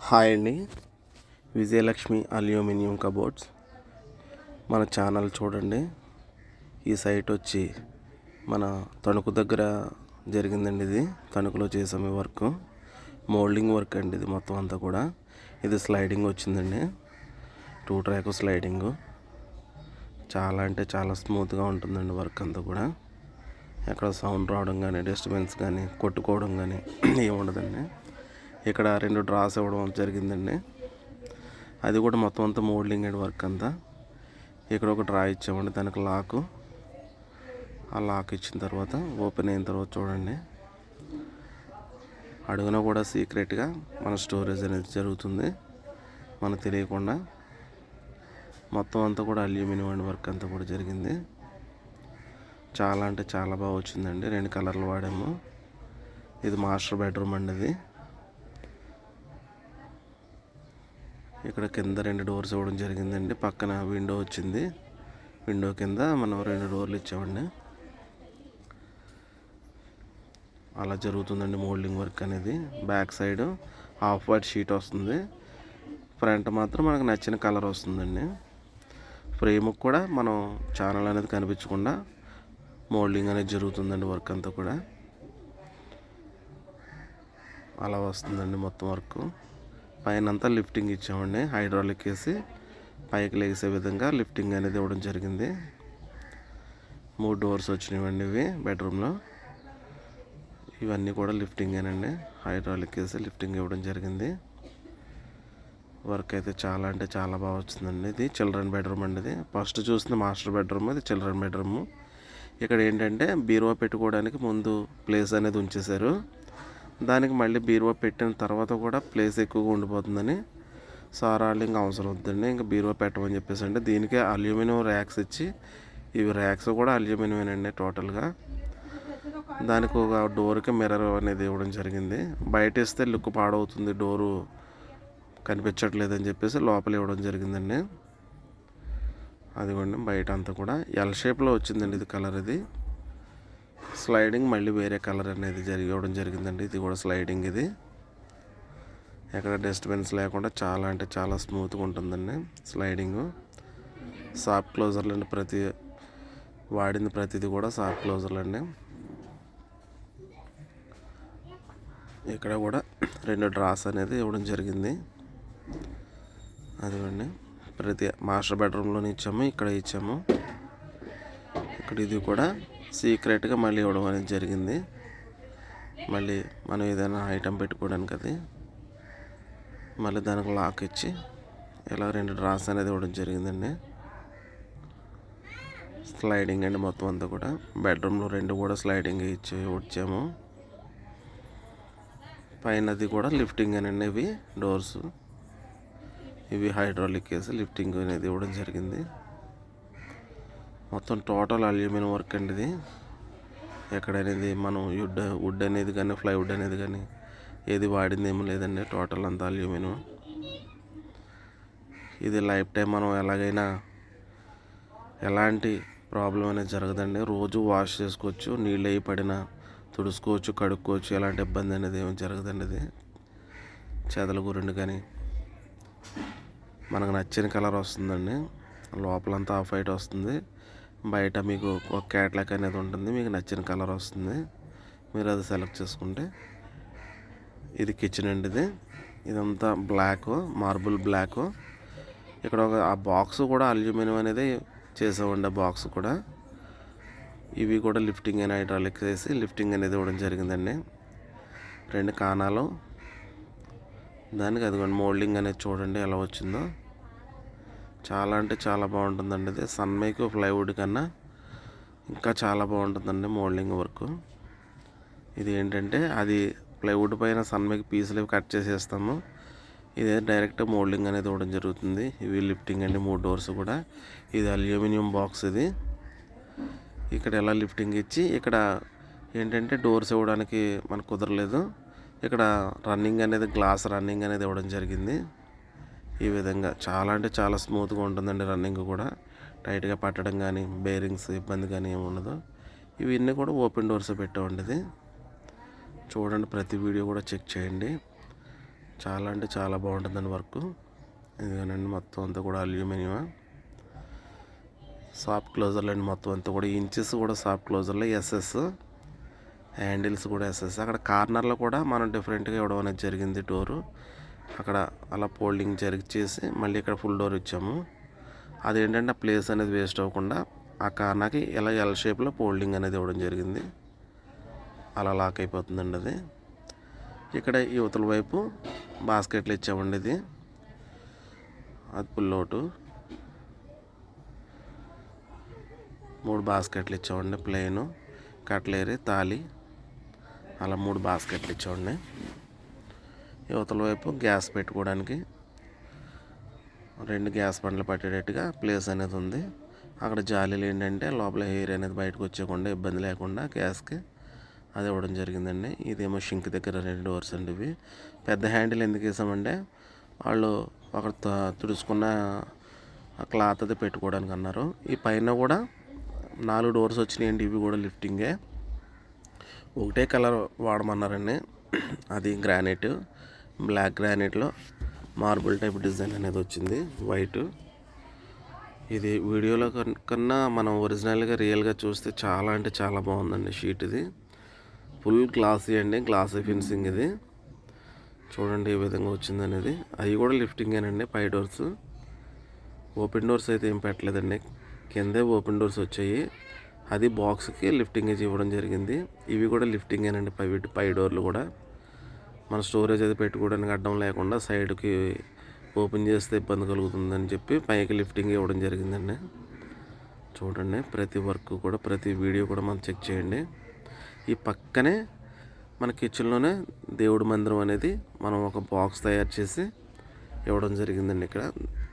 Hi అండి. Vijayalakshmi aluminium cupboards మన channel చూడండి. ఈ సైట్ వచ్చి మన తణుకు దగ్గర జరిగిందండి. ఇది తణుకులో చేసాము వర్క్, మోల్డింగ్ వర్క్ అండి. ఇది మొత్తం అంతా కూడా ఇది స్లైడింగ్ వచ్చిందండి. 2 ట్రాక్ స్లైడింగు. చాలా అంటే చాలా స్మూత్గా ఉంటుందండి వర్క్ అంతా కూడా. ఎక్కడ సౌండ్ రావడం కానీ, డిస్టర్బెన్స్ కానీ, కొట్టుకోవడం కానీ ఏమి ఉండదండి. ఇక్కడ 2 డ్రాస్ ఇవ్వడం జరిగిందండి. అది కూడా మొత్తం అంతా మోల్డింగ్ అండ్ వర్క్ అంతా. ఇక్కడ ఒక డ్రా ఇచ్చామండి, దానికి లాకు. ఆ లాక్ ఇచ్చిన తర్వాత ఓపెన్ అయిన తర్వాత చూడండి, అడుగున కూడా సీక్రెట్గా మన స్టోరేజ్ అనేది జరుగుతుంది మనకు తెలియకుండా. మొత్తం అంతా కూడా అల్యూమినియం అండ్ వర్క్ అంతా కూడా జరిగింది. చాలా అంటే చాలా బాగా వచ్చిందండి. 2 కలర్లు వాడాము. ఇది మాస్టర్ బెడ్రూమ్ అండి. ఇది ఇక్కడ కింద 2 డోర్స్ ఇవ్వడం జరిగిందండి. పక్కన విండో వచ్చింది. విండో కింద మనం 2 డోర్లు ఇచ్చామండి. అలా జరుగుతుందండి మోల్డింగ్ వర్క్ అనేది. Back side off white sheet వస్తుంది. ఫ్రంట్ మాత్రం మనకు నచ్చిన కలర్ వస్తుందండి. ఫ్రేమ్కి కూడా మనం ఛానల్ అనేది కనిపించకుండా మోల్డింగ్ అనేది జరుగుతుందండి. వర్క్ అంతా కూడా అలా వస్తుందండి మొత్తం వర్క్. పైన అంతా లిఫ్టింగ్ ఇచ్చామండి. హైడ్రాలిక్ వేసి పైకి లేసే విధంగా లిఫ్టింగ్ అనేది ఇవ్వడం జరిగింది. 3 డోర్స్ వచ్చినాయండి ఇవి బెడ్రూమ్లో. ఇవన్నీ కూడా లిఫ్టింగేనండి. హైడ్రాలిక్ వేసి లిఫ్టింగ్ ఇవ్వడం జరిగింది. వర్క్ అయితే చాలా అంటే చాలా బాగా వచ్చిందండి. ఇది చిల్డ్రన్ బెడ్రూమ్ అండి. ఇది ఫస్ట్ చూసిన మాస్టర్ బెడ్రూమ్, ఇది చిల్డ్రన్ బెడ్రూమ్. ఇక్కడ ఏంటంటే బీరువా పెట్టుకోవడానికి ముందు ప్లేస్ అనేది ఉంచేశారు. దానికి మళ్ళీ బీరువా పెట్టిన తర్వాత కూడా ప్లేస్ ఎక్కువగా ఉండిపోతుందని సార్ వాళ్ళు ఇంకా అవసరం వద్దండి, ఇంకా బీరువా పెట్టమని చెప్పేసి అంటే దీనికే అల్యూమినియం ర్యాక్స్ ఇచ్చి, ఇవి ర్యాక్స్ కూడా అల్యూమినియమేనండి టోటల్గా. దానికి ఒక డోర్కి మిర్రర్ అనేది ఇవ్వడం జరిగింది. బయట ఇస్తే లుక్ పాడవుతుంది, డోరు కనిపించట్లేదని చెప్పేసి లోపల ఇవ్వడం జరిగిందండి. అదిగోండి బయట అంతా కూడా ఎల్ షేప్లో వచ్చిందండి ఇది కలర్. ఇది స్లైడింగ్ మళ్ళీ వేరే కలర్ అనేది ఇవ్వడం జరిగిందండి. ఇది కూడా స్లైడింగ్. ఇది ఎక్కడ డిస్టర్బెన్స్ లేకుండా చాలా అంటే చాలా స్మూత్గా ఉంటుందండి స్లైడింగు. సాఫ్ట్ క్లోజర్లు అండి, వాడింది ప్రతిదీ కూడా సాఫ్ట్ క్లోజర్లు అండి. ఇక్కడ కూడా 2 డ్రాస్ అనేది ఇవ్వడం జరిగింది. అదిగోండి ప్రతి మాస్టర్ బెడ్రూమ్లోనే ఇచ్చాము, ఇక్కడ ఇచ్చాము. ఇక్కడ ఇది కూడా సీక్రెట్గా మళ్ళీ ఇవ్వడం అనేది జరిగింది. మళ్ళీ మనం ఏదైనా ఐటెం పెట్టుకోవడానికి అది మళ్ళీ దానికి లాక్ ఇచ్చి ఇలా 2 డ్రాస్ అనేది ఇవ్వడం జరిగిందండి. స్లైడింగ్ అండి మొత్తం అంతా కూడా. బెడ్రూమ్లో 2 కూడా స్లైడింగ్ వచ్చాము. పైనది కూడా లిఫ్టింగ్ అనండి. ఇవి డోర్స్, ఇవి హైడ్రాలిక్ వేసి లిఫ్టింగ్ అనేది ఇవ్వడం జరిగింది. మొత్తం టోటల్ అల్యూమినియం వర్క్ అండి. ఇది ఎక్కడనేది మనం వుడ్ అనేది కానీ ప్లైవుడ్ అనేది కానీ ఏది వాడింది ఏమీ లేదండి. టోటల్ అంతా అల్యూమినియం. ఇది లైఫ్ టైం మనం ఎలాగైనా ఎలాంటి ప్రాబ్లం అనేది జరగదండి. రోజు వాష్ చేసుకోవచ్చు, నీళ్ళు అయి పడినా తుడుచుకోవచ్చు, కడుక్కోవచ్చు. ఎలాంటి ఇబ్బంది అనేది ఏమి జరగదండి. ఇది చెదల గురిండి కానీ మనకు నచ్చిన కలర్ వస్తుందండి. లోపలంతా ఆఫ్ వైట్ వస్తుంది, బయట మీకు ఒక క్యాట్లాక్ అనేది ఉంటుంది, మీకు నచ్చిన కలర్ వస్తుంది, మీరు అది సెలెక్ట్ చేసుకుంటే. ఇది కిచెన్ అండి. ఇదంతా బ్లాక్, మార్బుల్ బ్లాక్. ఇక్కడ ఆ బాక్స్ కూడా అల్యూమినియం అనేది చేసామండి. ఆ బాక్స్ కూడా ఇవి కూడా లిఫ్టింగ్ అని హైడ్రాలిక్ వేసి లిఫ్టింగ్ అనేది ఇవ్వడం జరిగిందండి. 2 కాణాలు దానికి. అదిగోండి మోల్డింగ్ అనేది చూడండి ఎలా వచ్చిందో. చాలా అంటే చాలా బాగుంటుందండి. ఇది సన్మైక్ ప్లైవుడ్ కన్నా ఇంకా చాలా బాగుంటుందండి మోల్డింగ్ వర్క్. ఇది ఏంటంటే అది ప్లైవుడ్ పైన సన్మైక్ పీసులు కట్ చేసేస్తాము. ఇదే డైరెక్ట్ మోల్డింగ్ అనేది ఇవ్వడం జరుగుతుంది. ఇవి లిఫ్టింగ్ అండి 3 డోర్స్ కూడా. ఇది అల్యూమినియం బాక్స్. ఇది ఇక్కడ ఎలా లిఫ్టింగ్ ఇచ్చి ఇక్కడ ఏంటంటే డోర్స్ ఇవ్వడానికి మనకు కుదరలేదు. ఇక్కడ రన్నింగ్ అనేది గ్లాస్ రన్నింగ్ అనేది ఇవ్వడం జరిగింది. ఈ విధంగా చాలా అంటే చాలా స్మూత్గా ఉంటుందండి. రన్నింగ్ కూడా టైట్గా పట్టడం కానీ బేరింగ్స్ ఇబ్బంది కానీ ఏమి ఉండదు. ఇవన్నీ కూడా ఓపెన్ డోర్స్ పెట్టామండి. ఇది చూడండి, ప్రతి వీడియో కూడా చెక్ చేయండి. చాలా అంటే చాలా బాగుంటుందండి వర్క్. ఇదిగోనండి మొత్తం అంతా కూడా అల్యూమినియం సాఫ్ట్ క్లోజర్లు అండి. మొత్తం అంతా కూడా ఇంచెస్ కూడా సాఫ్ట్ క్లోజర్లు ఎస్ఎస్, హ్యాండిల్స్ కూడా ఎస్ఎస్. అక్కడ కార్నర్లో కూడా మనం డిఫరెంట్గా ఇవ్వడం అనేది జరిగింది డోరు. అక్కడ అలా ఫోల్డింగ్ చేసి మళ్ళీ ఇక్కడ ఫుల్ డోర్ ఇచ్చాము. అదేంటంటే ఆ ప్లేస్ అనేది వేస్ట్ అవ్వకుండా ఆ కార్నర్కి ఇలా ఎల్ షేప్లో ఫోల్డింగ్ అనేది ఇవ్వడం జరిగింది. అలా లాక్ అయిపోతుందండి అది. ఇక్కడ యువతల వైపు బాస్కెట్లు ఇచ్చామండి. ఇది అది పుల్లోటు 3 బాస్కెట్లు ఇచ్చామండి. ప్లెయిన్, కట్లేరీ, తాళి అలా 3 బాస్కెట్లు ఇచ్చామండి. యువతల వైపు గ్యాస్ పెట్టుకోవడానికి 2 గ్యాస్ బండ్లు పట్టేటట్టుగా ప్లేస్ అనేది ఉంది. అక్కడ జాలీలు ఏంటంటే లోపల ఎయిర్ అనేది బయటకు వచ్చేయకుండా ఇబ్బంది లేకుండా గ్యాస్కి అది ఇవ్వడం జరిగిందండి. ఇదేమో షింక్ దగ్గర 2 డోర్స్ అండి. ఇవి పెద్ద హ్యాండిల్ ఎందుకు వేసామంటే వాళ్ళు అక్కడ తుడుచుకున్న క్లాత్ అది పెట్టుకోవడానికి అన్నారు. ఈ పైన కూడా 4 డోర్స్ వచ్చినాయండి. ఇవి కూడా లిఫ్టింగే, ఒకటే కలర్ వాడమన్నారండి. అది గ్రానైట్, బ్లాక్ గ్రానైట్లో మార్బుల్ టైప్ డిజైన్ అనేది వచ్చింది, వైట్. ఇది వీడియోలో కన్నా మనం ఒరిజినల్గా రియల్గా చూస్తే చాలా అంటే చాలా బాగుందండి. షీట్ ఇది ఫుల్ గ్లాసీ అండి, గ్లాసీ ఫినిషింగ్. ఇది చూడండి ఏ విధంగా వచ్చింది అనేది. అవి కూడా లిఫ్టింగేనండి. పై డోర్స్ ఓపెన్ డోర్స్ అయితే ఏం పెట్టలేదండి, కిందే ఓపెన్ డోర్స్ వచ్చాయి. అది బాక్స్కి లిఫ్టింగ్ ఇవ్వడం జరిగింది. ఇవి కూడా లిఫ్టింగేనండి. పై డోర్లు కూడా మన స్టోరేజ్ అది పెట్టుకోవడానికి అడ్డం లేకుండా సైడ్కి ఓపెన్ చేస్తే ఇబ్బంది కలుగుతుందని చెప్పి పైకి లిఫ్టింగ్ ఇవ్వడం జరిగిందండి. చూడండి ప్రతి వర్క్ కూడా, ప్రతి వీడియో కూడా మనం చెక్ చేయండి. ఈ పక్కనే మన కిచెన్లోనే దేవుడి మందిరం అనేది మనం ఒక బాక్స్ తయారు చేసి ఇవ్వడం జరిగిందండి. ఇక్కడ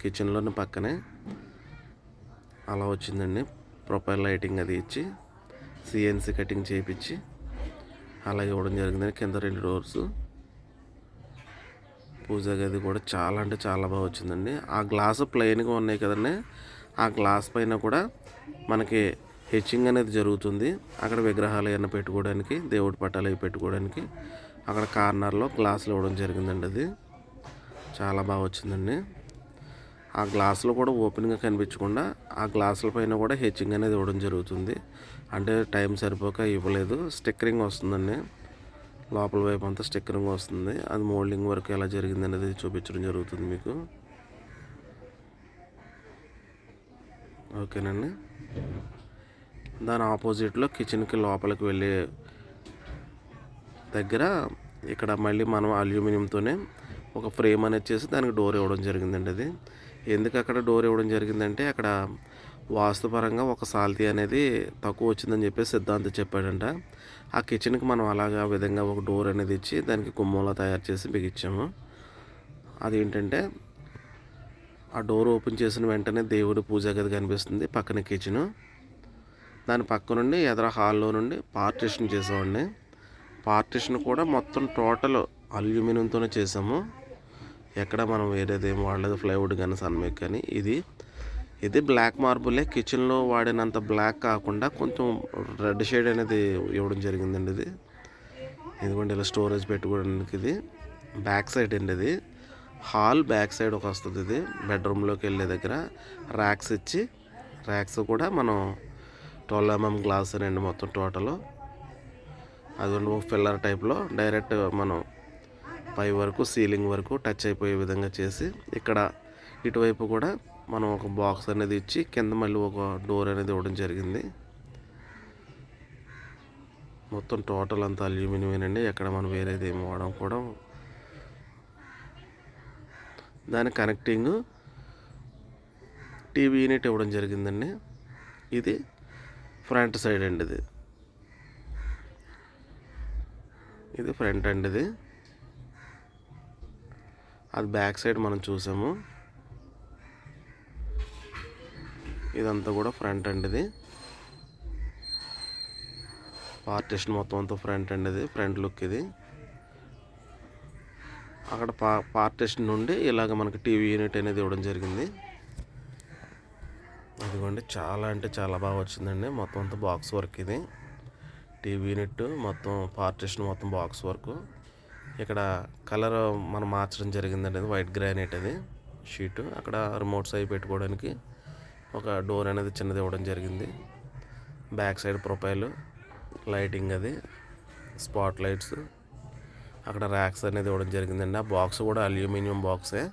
కిచెన్లోనే పక్కనే అలా వచ్చిందండి. ప్రొఫైల్ లైటింగ్ అది ఇచ్చి సిఎన్సి కటింగ్ చేయించి అలా ఇవ్వడం జరిగిందండి. కింద 2 డోర్స్, పూజా గది కూడా చాలా అంటే చాలా బాగా వచ్చిందండి. ఆ గ్లాసు ప్లెయిన్గా ఉన్నాయి కదండి, ఆ గ్లాస్ పైన కూడా మనకి హెచ్చింగ్ అనేది జరుగుతుంది. అక్కడ విగ్రహాలు ఏమైనా పెట్టుకోవడానికి, దేవుడి పటాలు అవి పెట్టుకోవడానికి అక్కడ కార్నర్లో గ్లాసులు ఇవ్వడం జరిగిందండి. అది చాలా బాగా వచ్చిందండి. ఆ గ్లాసులు కూడా ఓపెన్గా కనిపించకుండా ఆ గ్లాసుల పైన కూడా హెచ్చింగ్ అనేది ఇవ్వడం జరుగుతుంది. అంటే టైం సరిపోక ఇవ్వలేదు. స్టిక్కరింగ్ వస్తుందండి, లోపల వైపు అంతా స్టిక్కరింగ్ వస్తుంది. అది మోల్డింగ్ వర్క్ ఎలా జరిగింది అనేది చూపించడం జరుగుతుంది మీకు. ఓకేనండి. దాని ఆపోజిట్లో కిచెన్కి లోపలికి వెళ్ళే దగ్గర ఇక్కడ మళ్ళీ మనం అల్యూమినియంతోనే ఒక ఫ్రేమ్ అనేది చేసి దానికి డోర్ ఇవ్వడం జరిగిందండి. అది ఎందుకు అక్కడ డోర్ ఇవ్వడం జరిగిందంటే అక్కడ వాస్తుపరంగా ఒక సాల్తీ అనేది తక్కువ వచ్చిందని చెప్పేసి సిద్ధాంత్ చెప్పాడంట. ఆ కిచెన్కి మనం అలాగా విధంగా ఒక డోర్ అనేది ఇచ్చి దానికి గుమ్మంలా తయారు చేసి బిగించాము. అదేంటంటే ఆ డోర్ ఓపెన్ చేసిన వెంటనే దేవుడి పూజా గది కనిపిస్తుంది, పక్కన కిచెను. దాని పక్క నుండి ఎదర హాల్లో నుండి పార్టిషన్ చేసామండి. పార్టిషన్ కూడా మొత్తం టోటల్ అల్యూమినియంతోనే చేసాము. ఎక్కడ మనం వేరేదేం వాడలేదు, ప్లైవుడ్ కానీ సన్మేక్ కానీ. ఇది బ్లాక్ మార్బులే, కిచెన్లో వాడినంత బ్లాక్ కాకుండా కొంచెం రెడ్ షేడ్ అనేది ఇవ్వడం జరిగిందండి. ఇదిగోండి ఇలా స్టోరేజ్ పెట్టుకోవడానికి. ఇది బ్యాక్ సైడ్ అండి. ఇది హాల్ బ్యాక్ సైడ్ ఒక వస్తుంది. ఇది బెడ్రూమ్లోకి వెళ్ళే దగ్గర ర్యాక్స్ ఇచ్చి, ర్యాక్స్ కూడా మనం 12 mm గ్లాస్ అండి మొత్తం టోటల్. అది ఫిల్లర్ టైప్లో డైరెక్ట్ మనం పై వరకు సీలింగ్ వరకు టచ్ అయిపోయే విధంగా చేసి, ఇక్కడ ఇటువైపు కూడా మనం ఒక బాక్స్ అనేది ఇచ్చి కింద మళ్ళీ ఒక డోర్ అనేది ఇవ్వడం జరిగింది. మొత్తం టోటల్ అంతా అల్యూమినియమేనండి. ఎక్కడ మనం వేరేది ఏమి వాడడం కూడా. దాని కనెక్టింగ్ టీవీ యూనిట్ ఇవ్వడం జరిగిందండి. ఇది ఫ్రంట్ సైడ్ అండి. ఇది ఫ్రంట్ అండి. అది బ్యాక్ సైడ్ మనం చూసాము. ఇదంతా కూడా ఫ్రంట్ అండి. పార్టిషన్ మొత్తం అంతా ఫ్రంట్ అండి. ఫ్రంట్ లుక్ ఇది. అక్కడ పార్టిషన్ నుండి ఇలాగ మనకి టీవీ యూనిట్ అనేది ఇవ్వడం జరిగింది. అదిగోండి చాలా అంటే చాలా బాగా వచ్చిందండి. మొత్తం అంతా బాక్స్ వర్క్. ఇది టీవీ యూనిట్ మొత్తం పార్టిషన్ మొత్తం బాక్స్ వర్క్. ఇక్కడ కలర్ మనం మార్చడం జరిగిందండి. అది వైట్ గ్రానైట్ అది షీటు. అక్కడ రిమోట్స్ అవి పెట్టుకోవడానికి ఒక డోర్ అనేది చిన్నది ఇవ్వడం జరిగింది. బ్యాక్ సైడ్ ప్రొఫైల్ లైటింగ్ అది స్పాట్ లైట్స్, అక్కడ ర్యాక్స్ అనేది ఇవ్వడం జరిగిందండి. ఆ బాక్స్ కూడా అల్యూమినియం బాక్సే.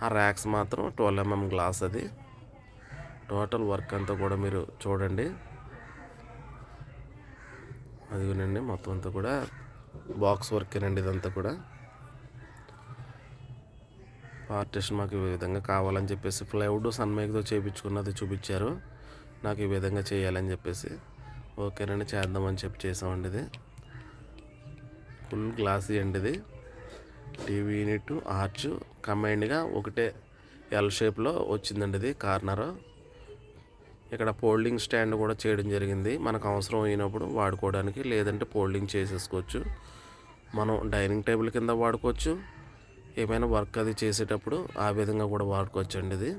ఆ ర్యాక్స్ మాత్రం 12mm గ్లాస్. అది టోటల్ వర్క్ అంతా కూడా మీరు చూడండి. అదిగోనండి మొత్తం అంతా కూడా బాక్స్ వర్కేనండి. ఇదంతా కూడా పార్టిషన్ మాకు ఈ విధంగా కావాలని చెప్పేసి ప్లైవుడ్ సన్మైక్తో చేయించుకున్నది చూపించారు. నాకు ఈ విధంగా చేయాలని చెప్పేసి ఓకేనండి చేద్దామని చెప్పి చేసామండి. ఇది ఫుల్ గ్లాసీ అండి. ఇది టీవీ యూనిట్ ఆర్చ్ కంబైన్డ్గా ఒకటే ఎల్ షేప్లో వచ్చిందండి. ఇది కార్నర్. ఇక్కడ ఫోల్డింగ్ స్టాండ్ కూడా చేయడం జరిగింది. మనకు అవసరం అయినప్పుడు వాడుకోవడానికి, లేదంటే ఫోల్డింగ్ చేసేసుకోవచ్చు. మనం డైనింగ్ టేబుల్ కింద వాడుకోవచ్చు. ఏమైనా వర్క్ అది చేసేటప్పుడు ఆ విధంగా కూడా వాడుకోవచ్చు అండి. ఇది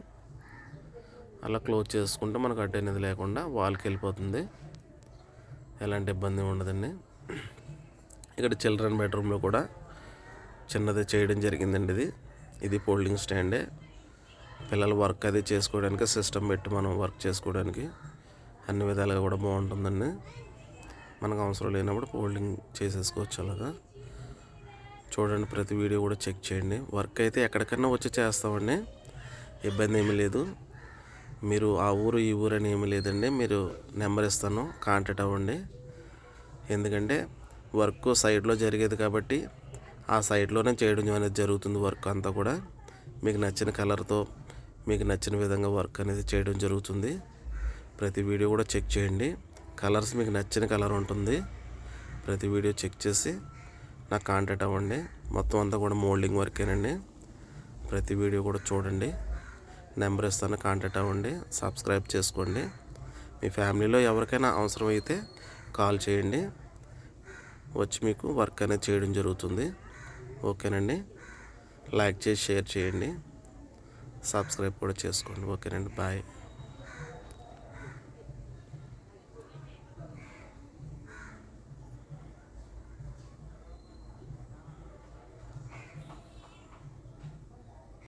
అలా క్లోజ్ చేసుకుంటే మనకు అడ్డు అనేది లేకుండా వాల్కి వెళ్ళిపోతుంది. ఎలాంటి ఇబ్బంది ఉండదండి. ఇక్కడ చిల్డ్రన్ బెడ్రూమ్లో కూడా చిన్నది చేయడం జరిగిందండి. ఇది ఫోల్డింగ్ స్టాండే. పిల్లలు వర్క్ అది చేసుకోవడానికి సిస్టమ్ పెట్టి మనం వర్క్ చేసుకోవడానికి అన్ని విధాలుగా కూడా బాగుంటుందండి. మనకు అవసరం లేనప్పుడు ఫోల్డింగ్ చేసేసుకోవచ్చు. అలాగా చూడండి, ప్రతి వీడియో కూడా చెక్ చేయండి. వర్క్ అయితే ఎక్కడికన్నా వచ్చి చేస్తామండి, ఇబ్బంది ఏమీ లేదు. మీరు ఆ ఊరు ఈ ఊరు అని ఏమీ లేదండి. మీరు నెంబర్ ఇస్తాను, కాంటాక్ట్ అవ్వండి. ఎందుకంటే వర్క్ సైడ్లో జరిగేది కాబట్టి ఆ సైడ్లోనే చేయడం అనేది జరుగుతుంది. వర్క్ అంతా కూడా మీకు నచ్చిన కలర్తో మీకు నచ్చిన విధంగా వర్క్ అనేది చేయడం జరుగుతుంది. ప్రతి వీడియో కూడా చెక్ చేయండి. కలర్స్ మీకు నచ్చిన కలర్ ఉంటుంది. ప్రతి వీడియో చెక్ చేసి నాకు కాంటాక్ట్ అవ్వండి. మొత్తం అంతా కూడా మోల్డింగ్ వర్కేనండి. ప్రతి వీడియో కూడా చూడండి. నెంబర్ ఇస్తాను, కాంటాక్ట్ అవ్వండి. సబ్స్క్రైబ్ చేసుకోండి. మీ ఫ్యామిలీలో ఎవరికైనా అవసరం అయితే కాల్ చేయండి, వచ్చి మీకు వర్క్ అనేది చేయడం జరుగుతుంది. ఓకేనండి. లైక్ చేసి షేర్ చేయండి, సబ్స్క్రైబ్ కూడా చేసుకోండి. ఓకేనండి. బాయ్.